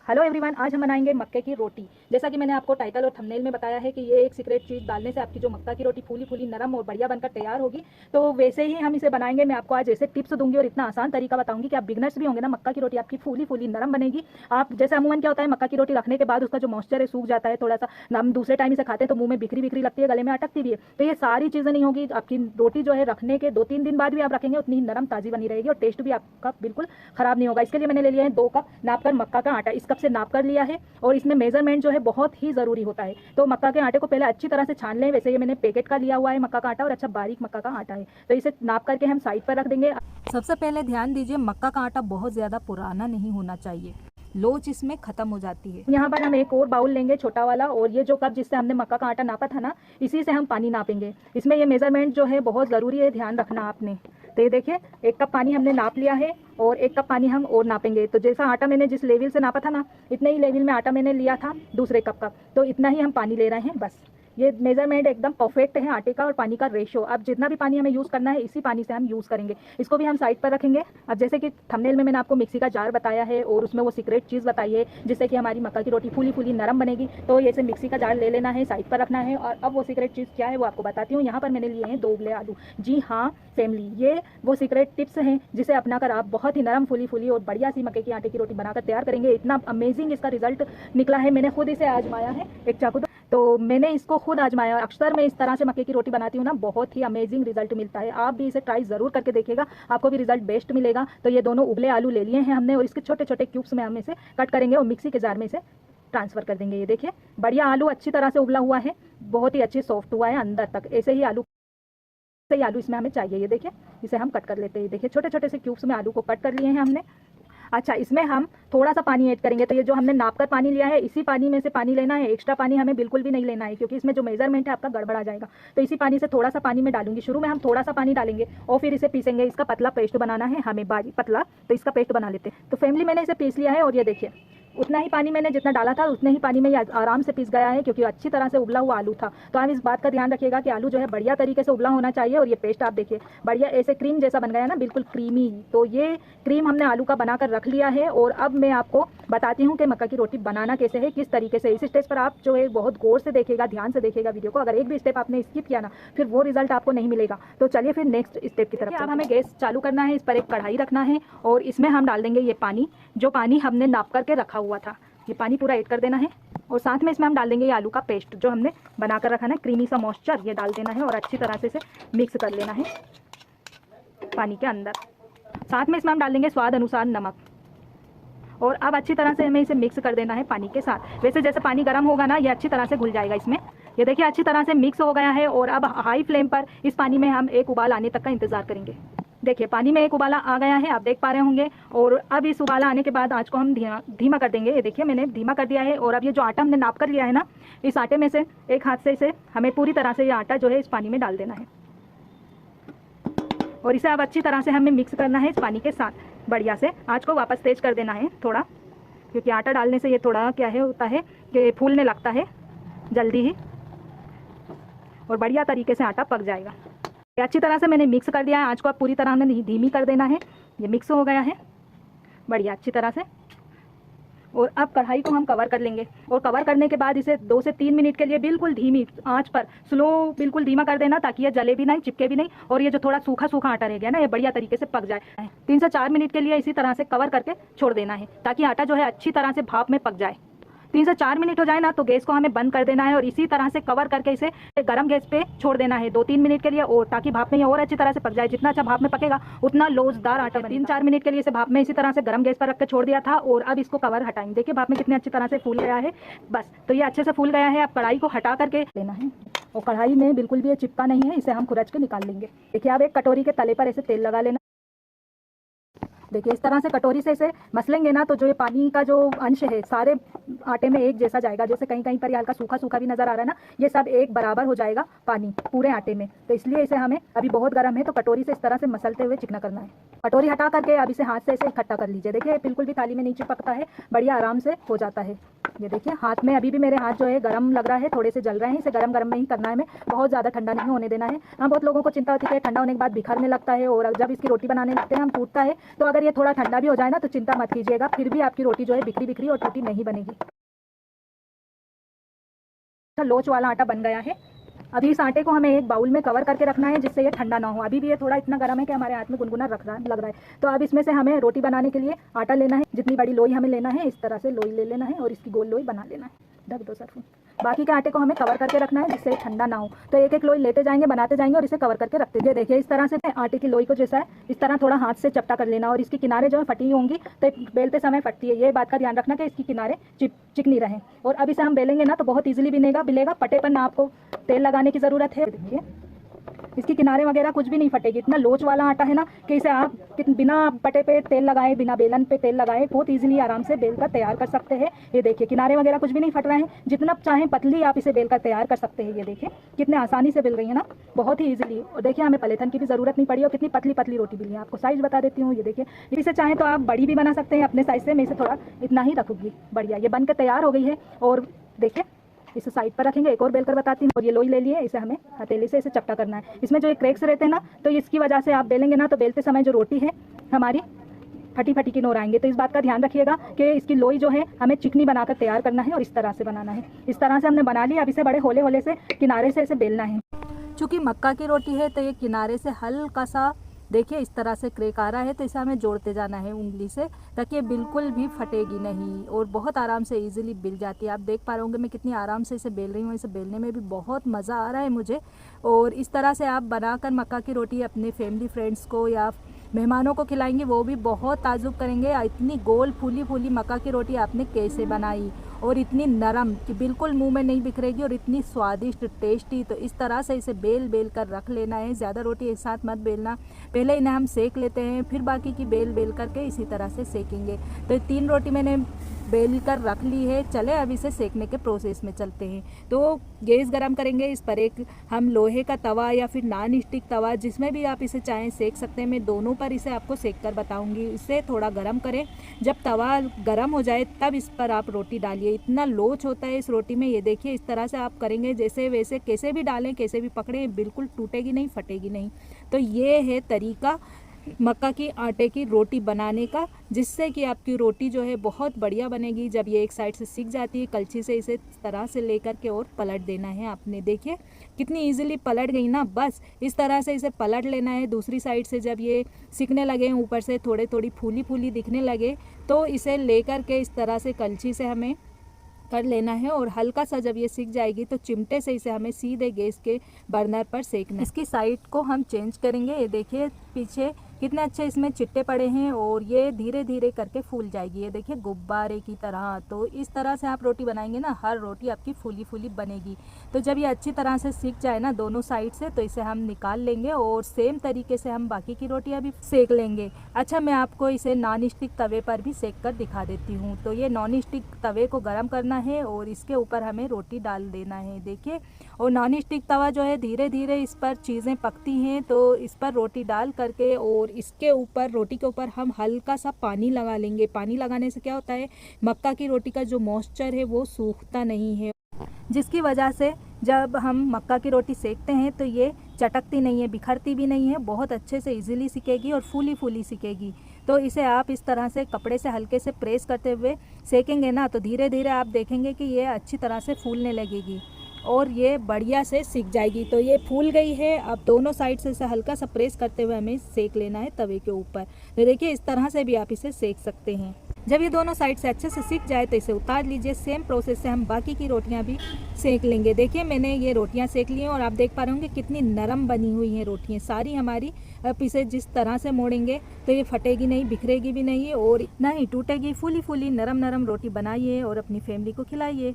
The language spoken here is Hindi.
हेलो एवरीवन, आज हम बनाएंगे मक्के की रोटी। जैसा कि मैंने आपको टाइटल और थंबनेल में बताया है कि ये एक सीक्रेट चीज़ डालने से आपकी जो मक्का की रोटी फूली फूली नरम और बढ़िया बनकर तैयार होगी। तो वैसे ही हम इसे बनाएंगे। मैं आपको आज ऐसे टिप्स दूंगी और इतना आसान तरीका बताऊंगी कि आप बिगनर्स भी होंगे ना, मक्का की रोटी आपकी फूली फूली नरम बनेगी। आप जैसे अमूमन क्या होता है, मक्का की रोटी रखने के बाद उसका जो मॉइस्चर है सूख जाता है थोड़ा सा, हम दूसरे टाइम इसे खाते हैं तो मुंह में बिखरी बिखरी लगती है, गले में अटकती भी है। तो ये सारी चीज़ें नहीं होगी। आपकी रोटी जो है रखने के 2-3 दिन बाद भी आप रखेंगे उतनी नरम ताज़ी बनी रहेगी और टेस्ट भी आपका बिल्कुल खराब नहीं होगा। इसके लिए मैंने ले लिया है 2 कप नाप कर मक्का का आटा। इस कप से नाप कर लिया है और इसमें मेजरमेंट जो है बहुत ही ज़रूरी होता है। तो मक्का के आटे को पहले अच्छी तरह से छान लें। वैसे ये मैंने पैकेट का लिया हुआ है मक्का का आटा और अच्छा बारीक मक्का का आटा है, तो इसे नाप करके हम साइड पर रख देंगे। सबसे पहले ध्यान दीजिए, मक्का का आटा बहुत ज़्यादा पुराना नहीं होना चाहिए, लोच इसमें ख़त्म हो जाती है। यहाँ पर हम एक और बाउल लेंगे छोटा वाला, और ये जो कप जिससे हमने मक्का का आटा नापा था ना, इसी से हम पानी नापेंगे। इसमें ये मेजरमेंट जो है बहुत ज़रूरी है, ध्यान रखना आपने। तो ये देखिए, 1 कप पानी हमने नाप लिया है और 1 कप पानी हम और नापेंगे। तो जैसा आटा मैंने जिस लेवल से नापा था ना, इतने ही लेवल में आटा मैंने लिया था दूसरे कप का, तो इतना ही हम पानी ले रहे हैं बस। ये मेजरमेंट एकदम परफेक्ट है आटे का और पानी का रेशियो। अब जितना भी पानी हमें यूज़ करना है इसी पानी से हम यूज़ करेंगे। इसको भी हम साइड पर रखेंगे। अब जैसे कि थंबनेल में मैंने आपको मिक्सी का जार बताया है और उसमें वो सीक्रेट चीज़ बताई है जिससे कि हमारी मक्का की रोटी फूली फूली नरम बनेगी। तो ऐसे मिक्सी का जार ले लेना है, साइड पर रखना है। और अब वो सीक्रेट चीज़ क्या है वो आपको बताती हूँ। यहाँ पर मैंने लिए हैं 2 उबले आलू। जी हाँ फैमिली, ये वो सीक्रेट टिप्स हैं जिसे अपनाकर आप बहुत ही नरम फूली फूली और बढ़िया सी मक्के की आटे की रोटी बनाकर तैयार करेंगे। इतना अमेजिंग इसका रिजल्ट निकला है, मैंने खुद इसे आजमाया है। एक चाकू तो मैंने इसको खुद आजमाया। अक्सर मैं इस तरह से मक्के की रोटी बनाती हूँ ना, बहुत ही अमेजिंग रिजल्ट मिलता है। आप भी इसे ट्राई ज़रूर करके देखिएगा, आपको भी रिजल्ट बेस्ट मिलेगा। तो ये दोनों उबले आलू ले लिए हैं हमने और इसके छोटे छोटे क्यूब्स में हम इसे कट करेंगे और मिक्सी के जार में इसे ट्रांसफ़र कर देंगे। ये देखिए, बढ़िया आलू अच्छी तरह से उबला हुआ है, बहुत ही अच्छे सॉफ्ट हुआ है अंदर तक। ऐसे ही आलू इसमें हमें चाहिए। ये देखिए, इसे हम कट कर लेते हैं। देखिए, छोटे छोटे से क्यूब्स में आलू को कट कर लिए हैं हमने। अच्छा, इसमें हम थोड़ा सा पानी ऐड करेंगे। तो ये जो हमने नाप कर पानी लिया है, इसी पानी में से पानी लेना है। एक्स्ट्रा पानी हमें बिल्कुल भी नहीं लेना है, क्योंकि इसमें जो मेजरमेंट है आपका गड़बड़ आ जाएगा। तो इसी पानी से थोड़ा सा पानी में डालूंगी। शुरू में हम थोड़ा सा पानी डालेंगे और फिर इसे पीसेंगे। इसका पतला पेस्ट बनाना है हमें, बारीक पतला, तो इसका पेस्ट बना लेते हैं। तो फैमिली, मैंने इसे पीस लिया है और ये देखिए, उतना ही पानी मैंने जितना डाला था उतने ही पानी में ये आराम से पीस गया है, क्योंकि अच्छी तरह से उबला हुआ आलू था। तो आप इस बात का ध्यान रखिएगा कि आलू जो है बढ़िया तरीके से उबला होना चाहिए। और ये पेस्ट आप देखिए, बढ़िया ऐसे क्रीम जैसा बन गया ना, बिल्कुल क्रीमी। तो ये क्रीम हमने आलू का बनाकर रख लिया है। और अब मैं आपको बताती हूँ कि मक्का की रोटी बनाना कैसे है, किस तरीके से। इस स्टेज पर आप जो है बहुत गौर से देखिएगा, ध्यान से देखिएगा वीडियो को। अगर एक भी स्टेप आपने स्किप किया ना, फिर वो रिजल्ट आपको नहीं मिलेगा। तो चलिए फिर नेक्स्ट स्टेप की तरफ। अब हमें गैस चालू करना है, इस पर एक कढ़ाई रखना है और इसमें हम डाल देंगे ये पानी, जो पानी हमने नाप करके रखा हुआ था। ये पानी पूरा ऐड कर देना है और साथ में इसमें हम डाल देंगे ये आलू का पेस्ट जो हमने बना कर रखा है, क्रीमी सा मॉइस्चर, ये डाल देना है और अच्छी तरह से इसे मिक्स कर लेना है पानी के अंदर। साथ में इसमें हम डाल देंगे स्वाद अनुसार नमक। और अब अच्छी तरह से हमें इसे मिक्स कर देना है पानी के साथ। वैसे जैसे पानी गर्म होगा ना, ये अच्छी तरह से घुल जाएगा इसमें। ये देखिए, अच्छी तरह से मिक्स हो गया है। और अब हाई फ्लेम पर इस पानी में हम एक उबाल आने तक का इंतज़ार करेंगे। देखिए, पानी में एक उबाला आ गया है, आप देख पा रहे होंगे। और अब इस उबाला आने के बाद आंच को हम धीमा कर देंगे। ये देखिए, मैंने धीमा कर दिया है। और अब ये जो आटा हमने नाप कर लिया है ना, इस आटे में से एक हाथ से इसे हमें पूरी तरह से ये आटा जो है इस पानी में डाल देना है और इसे अब अच्छी तरह से हमें मिक्स करना है इस पानी के साथ बढ़िया से। आंच को वापस तेज कर देना है थोड़ा, क्योंकि आटा डालने से ये थोड़ा क्या है होता है कि फूलने लगता है जल्दी ही और बढ़िया तरीके से आटा पक जाएगा। अच्छी तरह से मैंने मिक्स कर दिया है। आंच को अब पूरी तरह हमने धीमी कर देना है। ये मिक्स हो गया है बढ़िया अच्छी तरह से। और अब कढ़ाई को हम कवर कर लेंगे और कवर करने के बाद इसे 2 से 3 मिनट के लिए बिल्कुल धीमी आंच पर, स्लो बिल्कुल धीमा कर देना, ताकि ये जले भी नहीं, चिपके भी नहीं। और ये जो थोड़ा सूखा सूखा आटा रह गया ना, ये बढ़िया तरीके से पक जाए। 3 से 4 मिनट के लिए इसी तरह से कवर करके छोड़ देना है, ताकि आटा जो है अच्छी तरह से भाप में पक जाए। 3 से 4 मिनट हो जाए ना, तो गैस को हमें बंद कर देना है और इसी तरह से कवर करके इसे गरम गैस पे छोड़ देना है 2-3 मिनट के लिए, और ताकि भाप में ये और अच्छी तरह से पक जाए। जितना अच्छा भाप में पकेगा उतना लोजदार आटा। 3-4 मिनट के लिए इसे भाप में इसी तरह से गरम गैस पर रख के छोड़ दिया था। और अब इसको कवर हटाएंगे। देखिए, भाप में कितनी अच्छी तरह से फूल गया है। बस, तो ये अच्छे से फूल गया है। अब कढ़ाई को हटा करके लेना है और कढ़ाई में बिल्कुल भी ये चिपका नहीं है, इसे हम खुरच के निकाल लेंगे। देखिए, अब एक कटोरी के तले पर ऐसे तेल लगा लेना। देखिए, इस तरह से कटोरी से इसे मसलेंगे ना, तो जो ये पानी का जो अंश है सारे आटे में एक जैसा जाएगा। जैसे कहीं कहीं पर ये हल्का सूखा सूखा भी नजर आ रहा है ना, ये सब एक बराबर हो जाएगा पानी पूरे आटे में। तो इसलिए इसे हमें, अभी बहुत गर्म है तो कटोरी से इस तरह से मसलते हुए चिकना करना है। कटोरी हटा करके अब इसे हाथ से इसे इकट्ठा कर लीजिए। देखिए, बिल्कुल भी थाली में नहीं चिपकता है, बढ़िया आराम से हो जाता है। ये देखिए हाथ में अभी भी मेरे हाथ जो है गरम लग रहा है, थोड़े से जल रहे हैं। इसे गरम गरम में ही करना है हमें, बहुत ज़्यादा ठंडा नहीं होने देना है। हाँ, बहुत लोगों को चिंता होती है ठंडा होने के बाद बिखरने लगता है और जब इसकी रोटी बनाने लगते हैं हम टूटता है। तो अगर ये थोड़ा ठंडा भी हो जाए ना तो चिंता मत कीजिएगा, फिर भी आपकी रोटी जो है बिखरी बिखरी और टूटी नहीं बनेगी। लोच वाला आटा बन गया है। अभी इस आटे को हमें एक बाउल में कवर करके रखना है जिससे ये ठंडा ना हो। अभी भी ये थोड़ा इतना गर्म है कि हमारे हाथ में गुनगुना लग रहा है। तो अब इसमें से हमें रोटी बनाने के लिए आटा लेना है। जितनी बड़ी लोई हमें लेना है इस तरह से लोई ले लेना है और इसकी गोल लोई बना लेना है। ढक दो सर। बाकी के आटे को हमें कवर करके रखना है जिससे ठंडा ना हो। तो एक एक लोई लेते जाएंगे, बनाते जाएंगे और इसे कवर करके रखते जाएंगे। देखिए इस तरह से आटे की लोई को जैसा है इस तरह थोड़ा हाथ से चपटा कर लेना और इसकी किनारे जो है फटी होंगी तो बेलते समय फटती है। ये बात का ध्यान रखना कि इसकी किनारे चिकनी रहे। और अब इसे हम बेलेंगे ना तो बहुत ईजिली बिलेगा। पटे पर ना आपको तेल लगाने की ज़रूरत है। देखिए इसकी किनारे वगैरह कुछ भी नहीं फटेगी। इतना लोच वाला आटा है ना कि इसे आप बिना पटे पे तेल लगाए, बिना बेलन पे तेल लगाए बहुत इजीली आराम से बेल कर तैयार कर सकते हैं। ये देखिए किनारे वगैरह कुछ भी नहीं फट रहे हैं। जितना चाहें पतली आप इसे बेल कर तैयार कर सकते हैं। ये देखिए कितने आसानी से बेल रही है ना, बहुत ही ईजिली। और देखिए हमें पलेथन की भी ज़रूरत नहीं पड़ी और कितनी पतली पतली रोटी मिली है। आपको साइज़ बता देती हूँ। ये देखिए इसे चाहें तो आप बड़ी भी बना सकते हैं अपने साइज़ से। मैं इसे थोड़ा इतना ही रखूँगी। बढ़िया ये बनकर तैयार हो गई है। और देखिए इसे साइड पर रखेंगे। एक और बेल कर बताती हूँ। और ये लोई ले लिए, इसे हमें हथेली से इसे चपटा करना है। इसमें जो एक क्रैक्स रहते हैं ना तो इसकी वजह से आप बेलेंगे ना तो बेलते समय जो रोटी है हमारी फटी फटी की नोर आएंगे। तो इस बात का ध्यान रखिएगा कि इसकी लोई जो है हमें चिकनी बनाकर तैयार करना है और इस तरह से बनाना है। इस तरह से हमने बना लिया। अब इसे बड़े होले होले से किनारे से इसे बेलना है। चूँकि मक्का की रोटी है तो ये किनारे से हल्का सा देखिए इस तरह से क्रैक आ रहा है तो इसे हमें जोड़ते जाना है उंगली से ताकि ये बिल्कुल भी फटेगी नहीं और बहुत आराम से इजीली बिल जाती है। आप देख पा रहे होंगे मैं कितनी आराम से इसे बेल रही हूँ। इसे बेलने में भी बहुत मज़ा आ रहा है मुझे। और इस तरह से आप बनाकर मक्का की रोटी अपने फैमिली फ्रेंड्स को या मेहमानों को खिलाएंगे, वो भी बहुत ताजुब करेंगे इतनी गोल फूली फूली मक्का की रोटी आपने कैसे बनाई और इतनी नरम कि बिल्कुल मुंह में नहीं बिखरेगी और इतनी स्वादिष्ट टेस्टी। तो इस तरह से इसे बेल कर रख लेना है। ज़्यादा रोटी एक साथ मत बेलना। पहले इन्हें हम सेक लेते हैं फिर बाकी की बेल करके इसी तरह से सेकेंगे। तो 3 रोटी मैंने बेल कर रख ली है। चले अब इसे सेकने के प्रोसेस में चलते हैं। तो गैस गरम करेंगे। इस पर एक हम लोहे का तवा या फिर नॉन स्टिक तवा जिसमें भी आप इसे चाहें सेक सकते हैं। मैं दोनों पर इसे आपको सेक कर बताऊंगी। इसे थोड़ा गरम करें। जब तवा गरम हो जाए तब इस पर आप रोटी डालिए। इतना लोच होता है इस रोटी में। ये देखिए इस तरह से आप करेंगे जैसे वैसे कैसे भी डालें कैसे भी पकड़ें बिल्कुल टूटेगी नहीं फटेगी नहीं। तो ये है तरीका मक्का की आटे की रोटी बनाने का जिससे कि आपकी रोटी जो है बहुत बढ़िया बनेगी। जब ये एक साइड से सिक जाती है कलछी से इसे इस तरह से लेकर के और पलट देना है आपने। देखिए कितनी इजीली पलट गई ना। बस इस तरह से इसे पलट लेना है। दूसरी साइड से जब ये सिकने लगे ऊपर से थोड़ी फूली फूली दिखने लगे तो इसे लेकर के इस तरह से कलछी से हमें कर लेना है। और हल्का सा जब ये सिक जाएगी तो चिमटे से इसे हमें सीधे गैस के बर्नर पर सेकना है। इसकी साइड को हम चेंज करेंगे। ये देखिए पीछे कितने अच्छे इसमें चिट्टे पड़े हैं और ये धीरे धीरे करके फूल जाएगी। ये देखिए गुब्बारे की तरह। तो इस तरह से आप रोटी बनाएंगे ना हर रोटी आपकी फूली फूली बनेगी। तो जब ये अच्छी तरह से सिक जाए ना दोनों साइड से तो इसे हम निकाल लेंगे और सेम तरीके से हम बाकी की रोटियां भी सेक लेंगे। अच्छा मैं आपको इसे नॉन स्टिक तवे पर भी सेक कर दिखा देती हूँ। तो ये नॉन स्टिक तवे को गर्म करना है और इसके ऊपर हमें रोटी डाल देना है। देखिए और नॉन स्टिक तवा जो है धीरे धीरे इस पर चीज़ें पकती हैं तो इस पर रोटी डाल करके और इसके ऊपर रोटी के ऊपर हम हल्का सा पानी लगा लेंगे। पानी लगाने से क्या होता है मक्का की रोटी का जो मॉइस्चर है वो सूखता नहीं है, जिसकी वजह से जब हम मक्का की रोटी सेकते हैं तो ये चटकती नहीं है, बिखरती भी नहीं है, बहुत अच्छे से इजीली सिकेगी और फूली फूली सिकेगी। तो इसे आप इस तरह से कपड़े से हल्के से प्रेस करते हुए सेकेंगे ना तो धीरे धीरे आप देखेंगे कि ये अच्छी तरह से फूलने लगेगी और ये बढ़िया से सिक जाएगी। तो ये फूल गई है। अब दोनों साइड से इसे हल्का सा प्रेस करते हुए हमें सेक लेना है तवे के ऊपर। तो देखिए इस तरह से भी आप इसे सेक सकते हैं। जब ये दोनों साइड से अच्छे से सिक जाए तो इसे उतार लीजिए। सेम प्रोसेस से हम बाकी की रोटियां भी सेक लेंगे। देखिए मैंने ये रोटियां सेक ली हैं और आप देख पा रहे होंगे कितनी नरम बनी हुई हैं रोटियां सारी हमारी। अब इसे जिस तरह से मोड़ेंगे तो ये फटेगी नहीं, बिखरेगी भी नहीं और ना ही टूटेगी। फूली फूली नरम नरम रोटी बनाइए और अपनी फैमिली को खिलाइए।